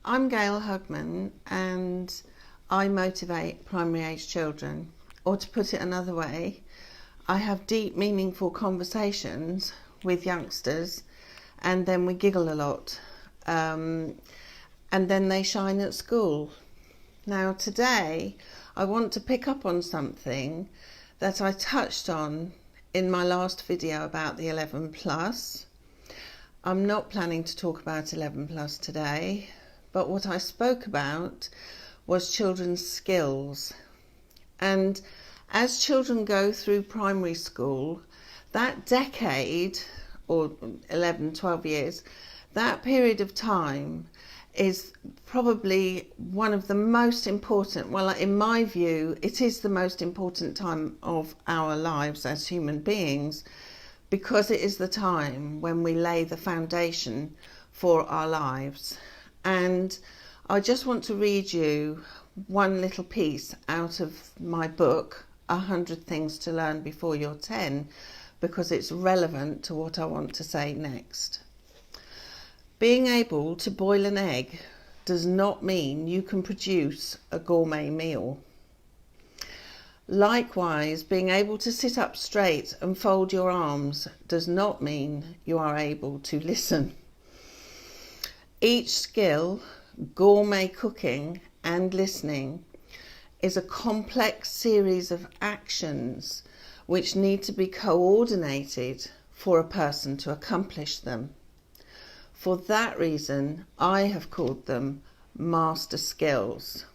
I'm Gail Hugman and I motivate primary age children, or to put it another way, I have deep, meaningful conversations with youngsters and then we giggle a lot and then they shine at school. Now today I want to pick up on something that I touched on in my last video about the 11 plus. I'm not planning to talk about 11 plus today, but what I spoke about was children's skills. And as children go through primary school, that decade, or 11, 12 years, that period of time is probably one of the most important, well, in my view, it is the most important time of our lives as human beings, because it is the time when we lay the foundation for our lives. And I just want to read you one little piece out of my book, 100 Things to Learn Before You're 10, because it's relevant to what I want to say next. Being able to boil an egg does not mean you can produce a gourmet meal. Likewise, being able to sit up straight and fold your arms does not mean you are able to listen. Each skill, gourmet cooking and listening, is a complex series of actions which need to be coordinated for a person to accomplish them. For that reason, I have called them master skills.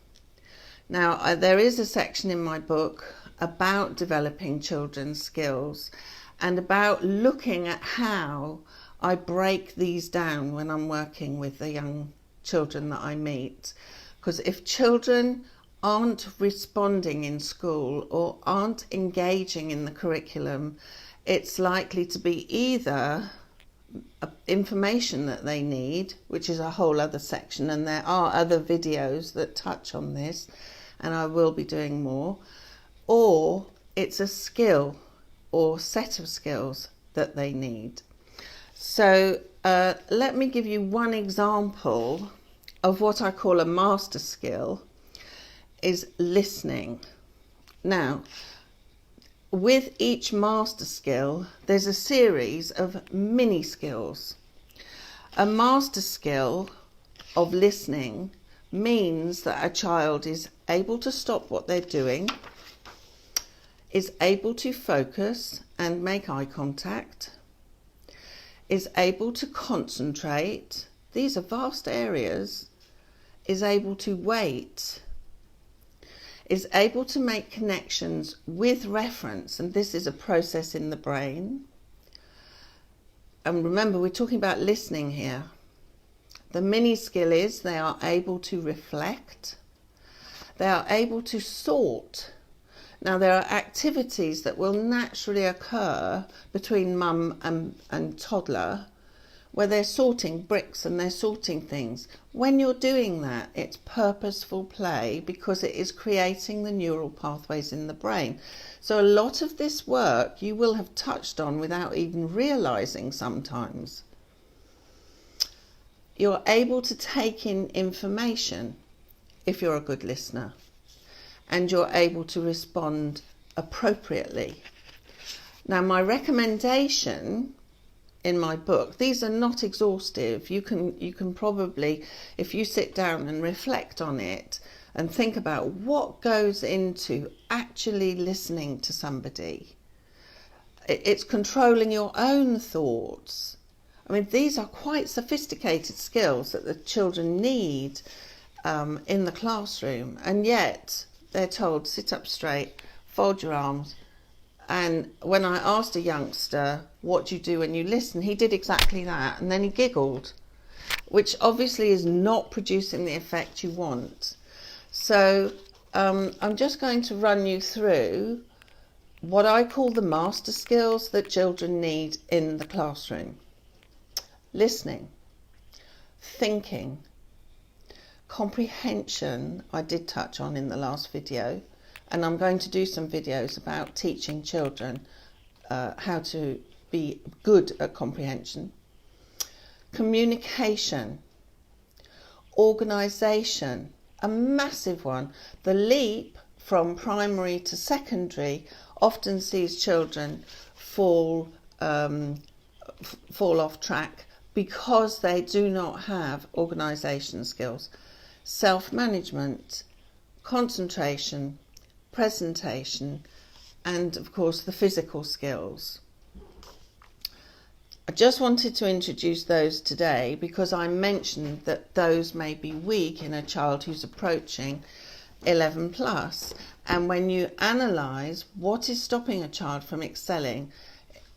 Now, there is a section in my book about developing children's skills and about looking at how I break these down when I'm working with the young children that I meet. Because if children aren't responding in school or aren't engaging in the curriculum, it's likely to be either information that they need, which is a whole other section, and there are other videos that touch on this, and I will be doing more, or it's a skill or set of skills that they need. So let me give you one example of what I call a master skill, is listening. Now, with each master skill, there's a series of mini skills. A master skill of listening means that a child is able to stop what they're doing, is able to focus and make eye contact, is able to concentrate, these are vast areas, is able to wait, is able to make connections with reference, and this is a process in the brain. And remember, we're talking about listening here. The mini skill is they are able to reflect, they are able to sort. Now, there are activities that will naturally occur between mum and toddler where they're sorting bricks and they're sorting things. When you're doing that, it's purposeful play because it is creating the neural pathways in the brain. So a lot of this work you will have touched on without even realizing sometimes. You're able to take in information if you're a good listener, and you're able to respond appropriately. Now, my recommendation in my book, these are not exhaustive. You can probably, if you sit down and reflect on it and think about what goes into actually listening to somebody, it's controlling your own thoughts. I mean, these are quite sophisticated skills that the children need in the classroom, and yet they're told, sit up straight, fold your arms. And when I asked a youngster, what do you do when you listen? He did exactly that, and then he giggled, which obviously is not producing the effect you want. So I'm just going to run you through what I call the master skills that children need in the classroom. Listening, thinking, comprehension, I did touch on in the last video, and I'm going to do some videos about teaching children how to be good at comprehension. Communication, Organisation, a massive one. The leap from primary to secondary often sees children fall off track because they do not have organisation skills, self-management, concentration, presentation, and of course the physical skills. I just wanted to introduce those today because I mentioned that those may be weak in a child who's approaching 11 plus, and when you analyse what is stopping a child from excelling,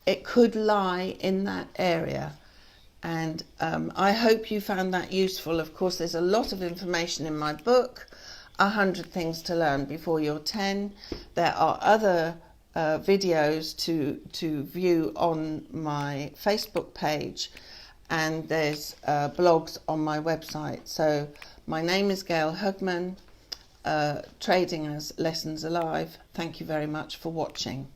it could lie in that area. And I hope you found that useful. Of course, there's a lot of information in my book, 100 Things to Learn Before You're 10. There are other videos to view on my Facebook page, and there's blogs on my website. So my name is Gail Hugman, trading as Lessons Alive. Thank you very much for watching.